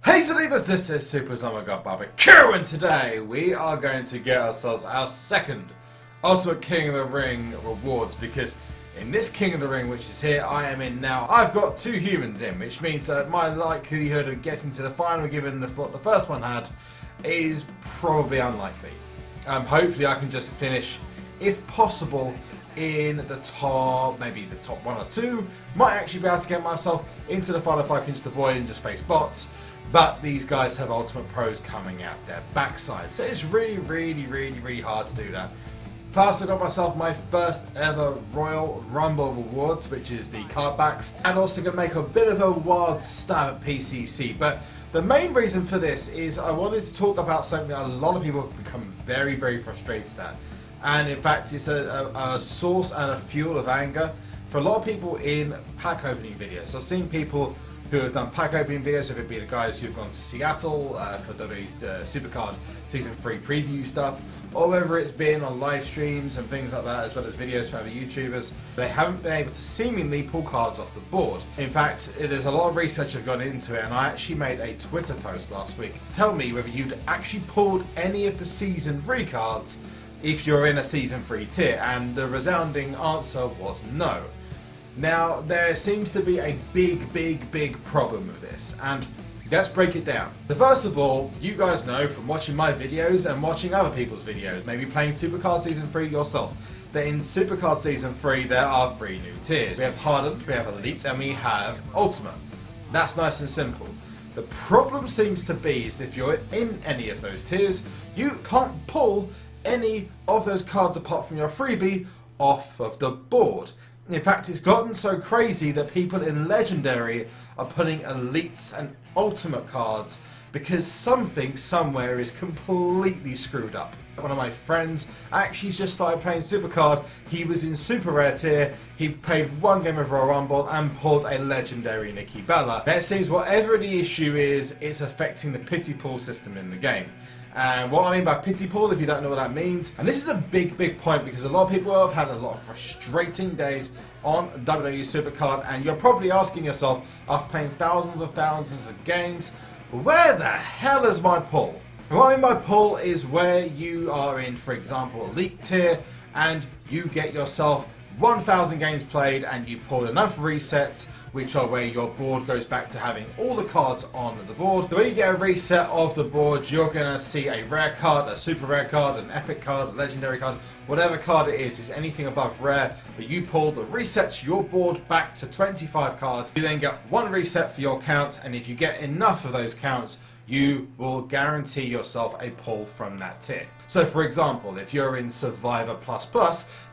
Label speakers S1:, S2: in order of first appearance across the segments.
S1: Hey Zalivas, this is SuperZombGBBQ, and today we are going to get ourselves our second Ultimate King of the Ring rewards, because in this King of the Ring, which is here, I am in now, I've got two humans in, which means that my likelihood of getting to the final, given what the first one had, is probably unlikely. Hopefully I can just finish, if possible, in the top, maybe the top one or two. Might actually be able to get myself into the final if I can just avoid and just face bots. But these guys have Ultimate Pros coming out their backside, so it's really hard to do that. Plus I got myself my first ever Royal Rumble rewards, which is the card backs, and also going to make a bit of a wild stab at PCC. But the main reason for this is I wanted to talk about something that a lot of people have become very frustrated at. And in fact, it's a source and a fuel of anger for a lot of people in pack opening videos. I've seen people who have done pack opening videos, whether it be the guys who've gone to Seattle for WWE SuperCard Season 3 preview stuff, or whether it's been on live streams and things like that, as well as videos for other YouTubers. They haven't been able to seemingly pull cards off the board. In fact, there's a lot of research I've gone into it, and I actually made a Twitter post last week. Tell me whether you'd actually pulled any of the Season 3 cards if you're in a Season 3 tier, and the resounding answer was no. Now, there seems to be a big problem with this, and let's break it down. So first of all, you guys know from watching my videos and watching other people's videos, maybe playing SuperCard Season 3 yourself, that in SuperCard Season 3 there are 3 new tiers. We have Hardened, we have Elite, and we have Ultimate. That's nice and simple. The problem seems to be is if you're in any of those tiers, you can't pull any of those cards apart from your freebie off of the board. In fact, it's gotten so crazy that people in Legendary are putting Elites and Ultimate cards because something somewhere is completely screwed up. One of my friends actually just started playing SuperCard. He was in Super Rare tier, he played one game of Royal Rumble and pulled a Legendary Nikki Bella. Now it seems whatever the issue is, it's affecting the pity pool system in the game. And what I mean by pity pool, if you don't know what that means, and this is a big point because a lot of people have had a lot of frustrating days on WWE SuperCard, and you're probably asking yourself, after playing thousands of games, where the hell is my pull? What I mean by pull is where you are in, for example, Elite tier, and you get yourself 1,000 games played and you pull enough resets, which are where your board goes back to having all the cards on the board. So when you get a reset of the board, you're going to see a rare card, a super rare card, an epic card, a legendary card, whatever card it is anything above rare that you pull that resets your board back to 25 cards. You then get one reset for your count, and if you get enough of those counts, you will guarantee yourself a pull from that tier. So for example, if you're in Survivor++,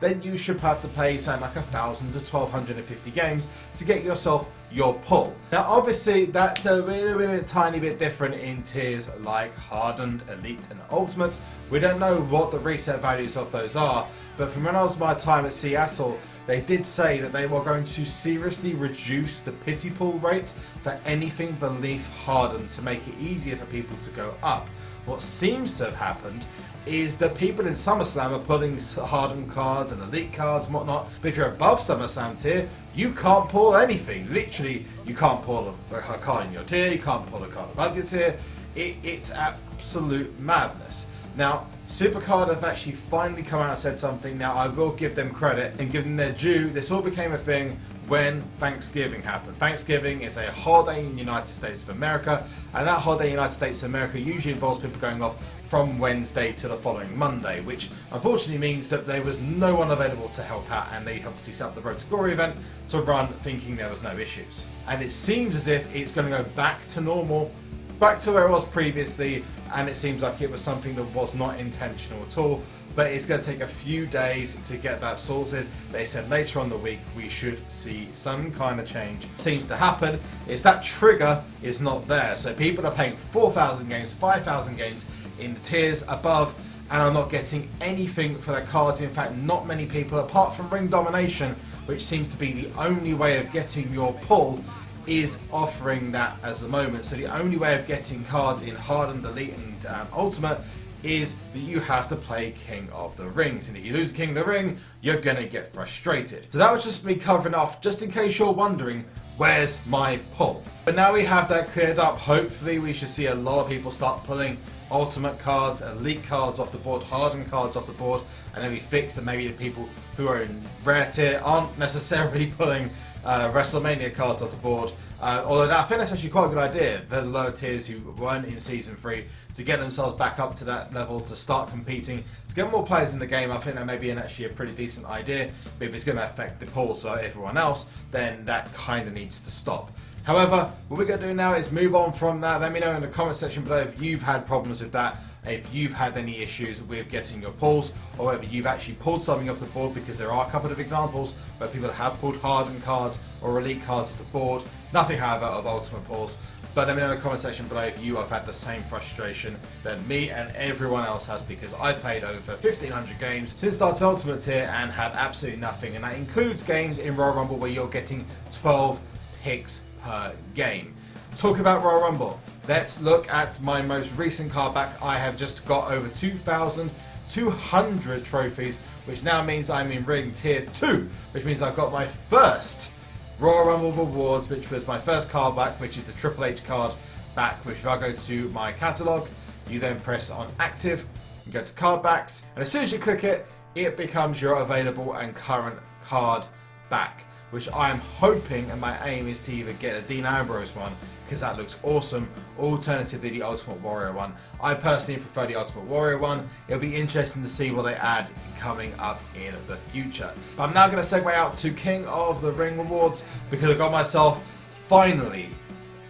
S1: then you should have to play something like 1,000 to 1,250 games to get yourself your pull. Now obviously that's a tiny bit different in tiers like Hardened, Elite and Ultimate. We don't know what the reset values of those are, but from when I was my time at Seattle, they did say that they were going to seriously reduce the pity pool rate for anything beneath Hardened to make it easier for people to go up. What seems to have happened is that people in SummerSlam are pulling Hardened cards and Elite cards and whatnot, but if you're above SummerSlam tier, you can't pull anything. Literally, you can't pull a card in your tier, you can't pull a card above your tier. It's absolute madness. Now, SuperCard have actually finally come out and said something. Now, I will give them credit and give them their due. This all became a thing when Thanksgiving happened. Thanksgiving is a holiday in the United States of America, and that holiday in the United States of America usually involves people going off from Wednesday to the following Monday, which unfortunately means that there was no one available to help out, and they obviously set up the Road to Glory event to run thinking there was no issues. And it seems as if it's going to go back to normal, back to where it was previously, and it seems like it was something that was not intentional at all, but it's going to take a few days to get that sorted. They said later on the week we should see some kind of change. What seems to happen is that trigger is not there, so people are paying 4,000 games, 5,000 games in the tiers above and are not getting anything for their cards. In fact, not many people, apart from Ring Domination, which seems to be the only way of getting your pull, is offering that as the moment. So the only way of getting cards in Hardened, Elite and Ultimate is that you have to play King of the Rings, and if you lose King of the Ring, you're gonna get frustrated. So that was just me covering off, just in case you're wondering, where's my pull? But now we have that cleared up, hopefully we should see a lot of people start pulling ultimate cards, elite cards off the board, hardened cards off the board, and then we fix that maybe the people who are in rare tier aren't necessarily pulling WrestleMania cards off the board. Although I think that's actually quite a good idea, the lower tiers who weren't in Season 3 to get themselves back up to that level, to start competing, to get more players in the game. I think that may be actually a pretty decent idea, but if it's going to affect the pulls for everyone else, then that kind of needs to stop. However, what we're going to do now is move on from that. Let me know in the comment section below if you've had problems with that, if you've had any issues with getting your pulls, or whether you've actually pulled something off the board, because there are a couple of examples where people have pulled hardened cards or elite cards off the board. Nothing, however, of ultimate pulls. But let me know in the comment section below if you have had the same frustration that me and everyone else has, because I've played over 1,500 games since starting Ultimate Tier and had absolutely nothing. And that includes games in Royal Rumble where you're getting 12 picks per game. Talking about Royal Rumble, let's look at my most recent card back. I have just got over 2,200 trophies, which now means I'm in Ring Tier 2, which means I've got my first Royal Rumble rewards, which was my first card back, which is the Triple H card back, which if I go to my catalogue, you then press on active, you go to card backs, and as soon as you click it, it becomes your available and current card back, which I am hoping, and my aim is to either get a Dean Ambrose one, because that looks awesome, alternatively the Ultimate Warrior one. I personally prefer the Ultimate Warrior one. It'll be interesting to see what they add coming up in the future. But I'm now going to segue out to King of the Ring rewards, because I got myself, finally,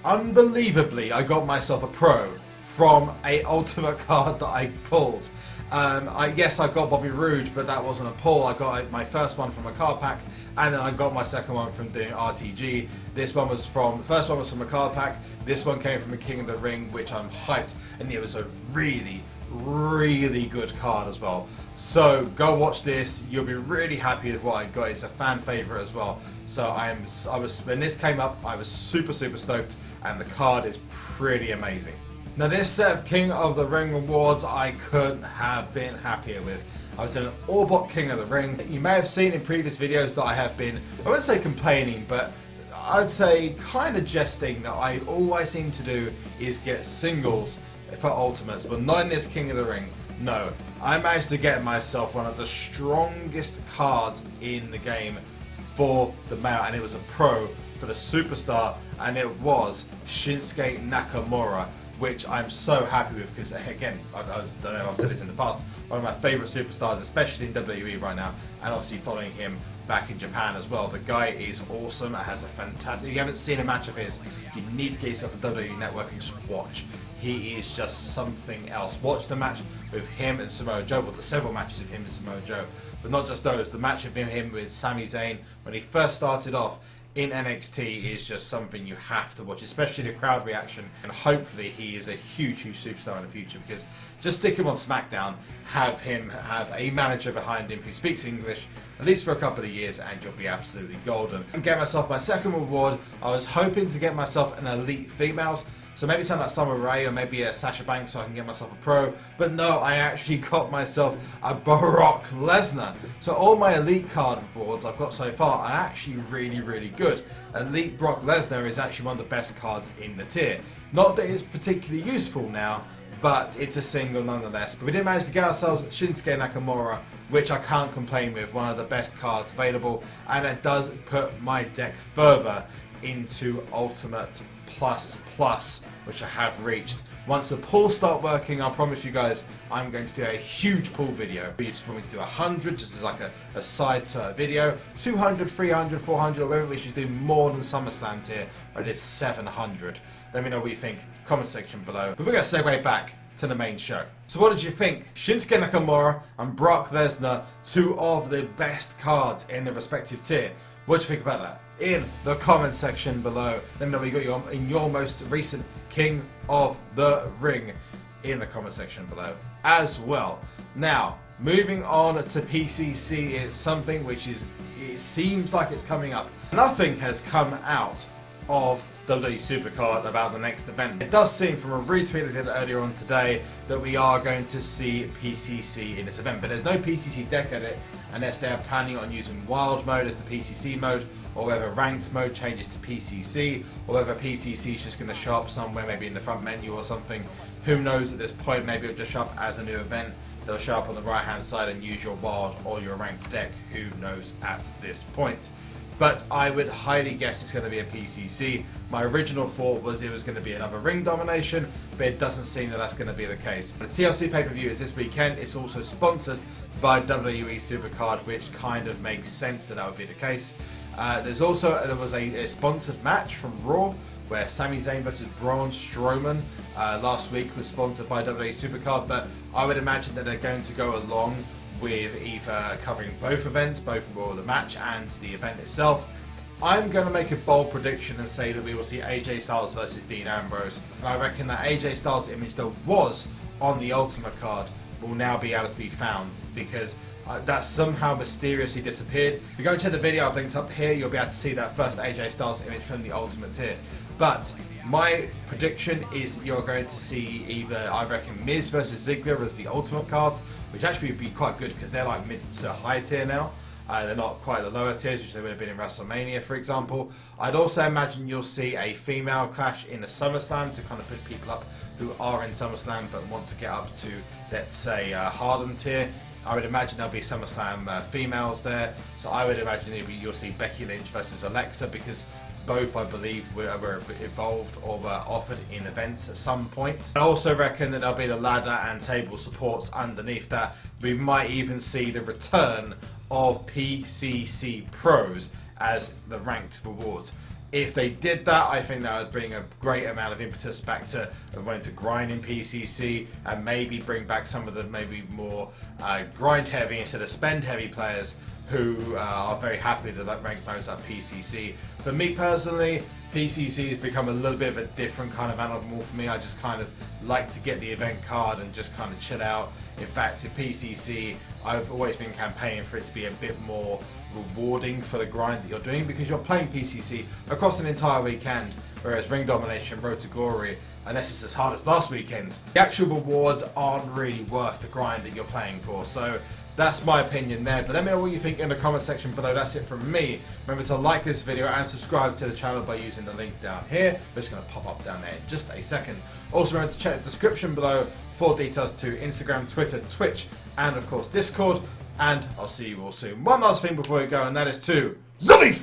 S1: unbelievably, I got myself a pro from a Ultimate card that I pulled. Yes, I got Bobby Roode, but that wasn't a pull. I got my first one from a card pack, and then I got my second one from doing RTG. The first one was from a card pack. This one came from a King of the Ring, which I'm hyped, and it was a really, really good card as well. So go watch this. You'll be really happy with what I got. It's a fan favorite as well. So when this came up, I was super stoked, and the card is pretty amazing. Now this set of King of the Ring rewards I couldn't have been happier with. I was in an all-bot King of the Ring. You may have seen in previous videos that I have been, I wouldn't say complaining, but I'd say kind of jesting that all I seem to do is get singles for ultimates, but not in this King of the Ring. No, I managed to get myself one of the strongest cards in the game for the male, and it was a pro for the superstar, and it was Shinsuke Nakamura, which I'm so happy with, because again, I don't know if I've said this in the past, one of my favourite superstars, especially in WWE right now, and obviously following him back in Japan as well. The guy is awesome, has a fantastic, if you haven't seen a match of his, you need to get yourself to WWE Network and just watch. He is just something else. Watch the match with him and Samoa Joe, well, the several matches of him and Samoa Joe, but not just those. The match of him with Sami Zayn when he first started off in NXT is just something you have to watch, especially the crowd reaction, and hopefully he is a huge superstar in the future, because just stick him on SmackDown, have him have a manager behind him who speaks English, at least for a couple of years, and you'll be absolutely golden. And get myself my second reward. I was hoping to get myself an elite females, so maybe something like Summer Rae or maybe a Sasha Banks so I can get myself a pro. But no, I actually got myself a Brock Lesnar. So all my elite card rewards I've got so far are actually really good. Elite Brock Lesnar is actually one of the best cards in the tier. Not that it's particularly useful now, but it's a single nonetheless. But we did manage to get ourselves Shinsuke Nakamura, which I can't complain with, one of the best cards available, and it does put my deck further into Ultimate Plus, which I have reached. Once the pulls start working, I promise you guys, I'm going to do a huge pull video. You just want me to do 100, just as like a side to a video, 200, 300, 400, or whether we should do more than SummerSlam tier, or it is 700. Let me know what you think, comment section below. But we're going to segue back to the main show. So what did you think? Shinsuke Nakamura and Brock Lesnar, two of the best cards in the respective tier. What do you think about that? In the comment section below. Let me know what you got in your most recent King of the Ring in the comment section below as well. Now, moving on to PCC, it's something which it seems like it's coming up. Nothing has come out of WWE SuperCard about the next event. It does seem from a retweet I did earlier on today that we are going to see PCC in this event, but there's no PCC deck edit unless they are planning on using Wild Mode as the PCC mode, or whether Ranked Mode changes to PCC, or whether PCC is just going to show up somewhere, maybe in the front menu or something. Who knows at this point? Maybe it'll just show up as a new event. They'll show up on the right hand side and use your Wild or your Ranked deck. Who knows at this point? But I would highly guess it's going to be a PCC. My original thought was it was going to be another ring domination, but it doesn't seem that that's going to be the case. The TLC pay-per-view is this weekend. It's also sponsored by WWE SuperCard, which kind of makes sense that would be the case. There was a sponsored match from Raw where Sami Zayn versus Braun Strowman last week was sponsored by WWE SuperCard, but I would imagine that they're going to go along with either covering both events, both the match and the event itself. I'm going to make a bold prediction and say that we will see AJ Styles versus Dean Ambrose. And I reckon that AJ Styles' image that was on the Ultimate card will now be able to be found, because that somehow mysteriously disappeared. If you go and check the video I've linked up here, you'll be able to see that first AJ Styles image from the Ultimate tier. But my prediction is you're going to see either, I reckon, Miz versus Ziggler as the Ultimate cards, which actually would be quite good because they're like mid to high tier now. They're not quite the lower tiers, which they would have been in WrestleMania, for example. I'd also imagine you'll see a female clash in the SummerSlam to kind of push people up who are in SummerSlam but want to get up to, let's say, Harden tier. I would imagine there'll be SummerSlam females there. So I would imagine you'll see Becky Lynch versus Alexa, because both, I believe, were evolved or were offered in events at some point. I also reckon that there'll be the ladder and table supports underneath that. We might even see the return of PCC Pros as the ranked rewards. If they did that, I think that would bring a great amount of impetus back to wanting to grind in PCC, and maybe bring back some of the maybe more grind heavy instead of spend heavy players who are very happy that rank modes at PCC. For me personally, PCC has become a little bit of a different kind of animal for me. I just kind of like to get the event card and just kind of chill out. In fact, with PCC, I've always been campaigning for it to be a bit more rewarding for the grind that you're doing, because you're playing PCC across an entire weekend, whereas Ring Domination, Road to Glory, unless it's as hard as last weekend's, the actual rewards aren't really worth the grind that you're playing for. So that's my opinion there, but let me know what you think in the comment section below. That's it from me. Remember to like this video and subscribe to the channel by using the link down here. It's going to pop up down there in just a second. Also remember to check the description below for details to Instagram, Twitter, Twitch, and of course Discord. And I'll see you all soon. One last thing before we go, and that is to Zombie!